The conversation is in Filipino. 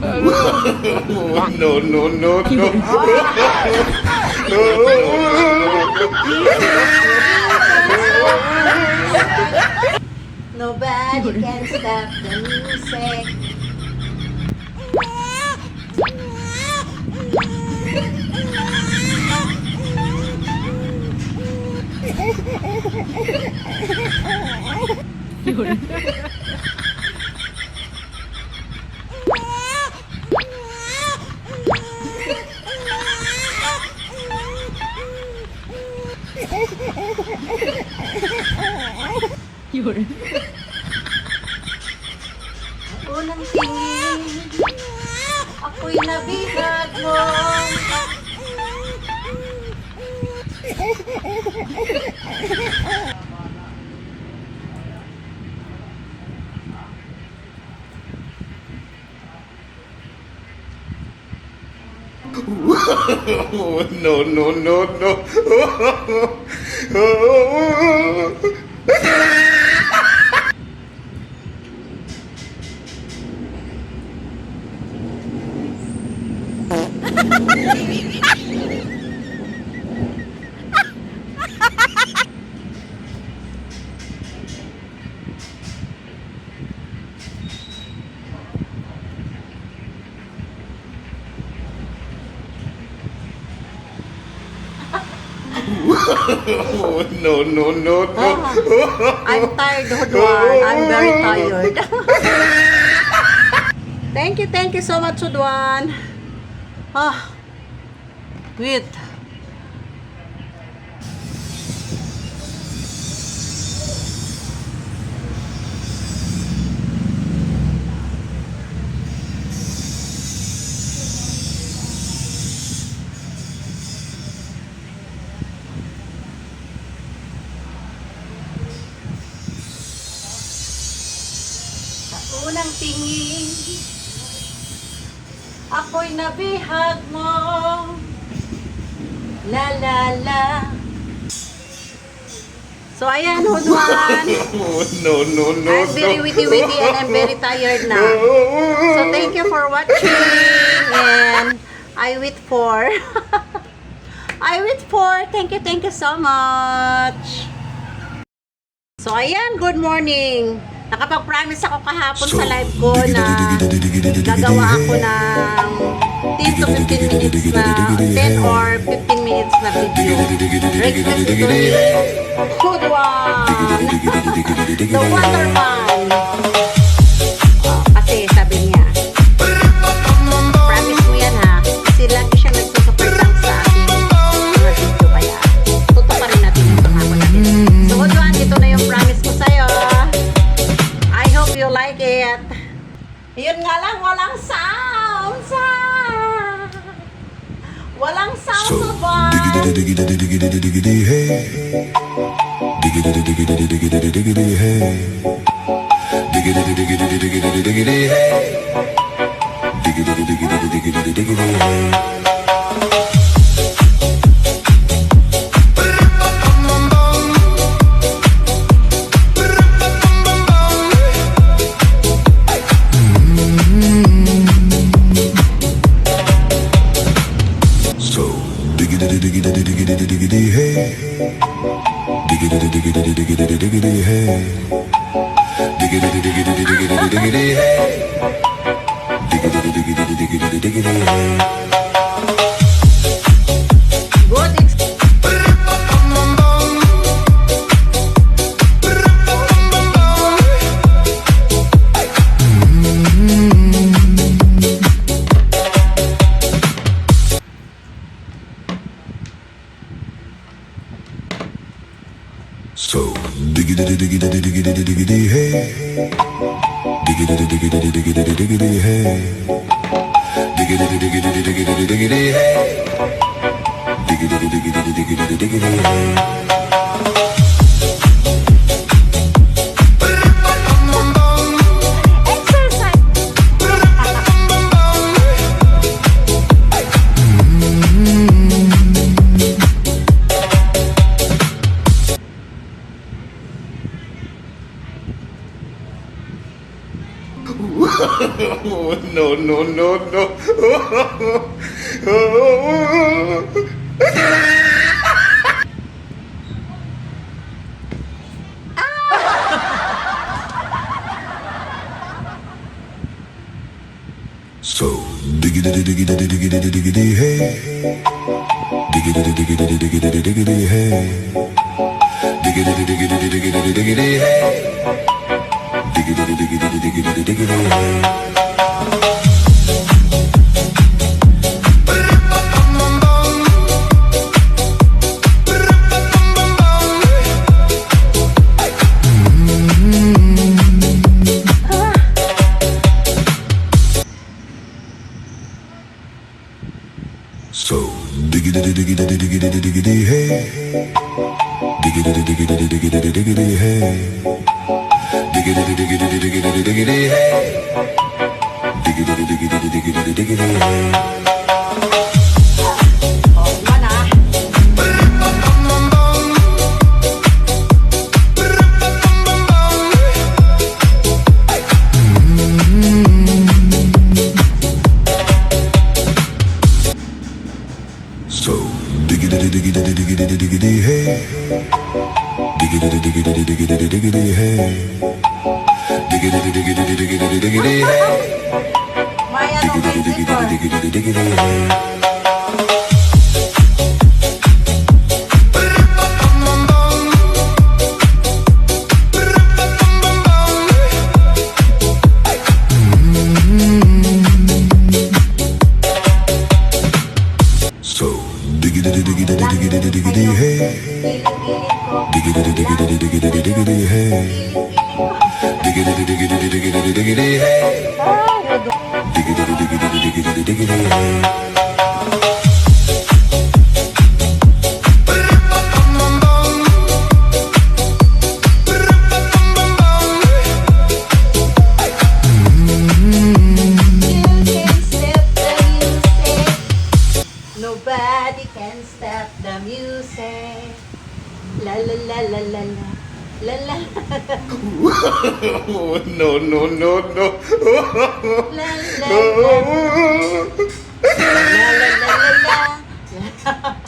No, no, no, no. Nobody can stop the music. Yun. Unang tingin, ako'y nabihag mo. No, no, no, no. No, no, no, no. I'm tired, Hudwan. I'm very tired. Thank you so much, Hudwan. Wait. Unang tingin, ako'y nabihag mo. La la la. So ayan, Hudwan. No, no, no, I'm very witty and I'm very tired now. So thank you for watching and I wait for thank you so much. So ayan, good morning. Nakapag-promise ako kahapon sa live ko na gagawa ako ng 10 to 15 minutes na 10 or 15 minutes na video. Request ito ni Good One, the Wonder Man. Kasi sabi niya, promise mo yan ha, kasi lagi siya nagsusupport lang sa aking mga video, kaya tutuparin natin yung pangako natin. So Good One, ito na yung promise ko sa'yo. I hope you like it. Yun nga lang, walang sound. Walang sound sa bar. So, diggity diggity diggity diggity hey, diggity diggity diggity diggity hey, diggity diggity diggity diggity hey, diggity diggity diggity diggity hey. No, no, no, no. So diggity diggity diggity diggity hey, diggity diggity diggity diggity hey, diggity diggity diggity diggity hey, diggity diggity diggity diggity hey. So diggity diggity diggity diggity hey, diggity diggity diggity diggity hey, diggity diggity diggity diggity hey, diggity diggity diggity diggity hey. Oh, iwan ah. So diggity diggity diggity diggity hey, diggity diggity diggity diggity hey, diggity diggity diggity diggity hey, May ano, may diggity zipper. diggity diggity hey. So diggity diggity diggity diggity hey, Piling-piling ko. diggity diggity diggity diggity hey, Piling-piling ko. diggity diggity diggity diggity hey, diggity diggity diggity diggity hey. You can step the music. Nobody can stop the music. La la la la la la. La la No, no, no, no. la la la la la la la la.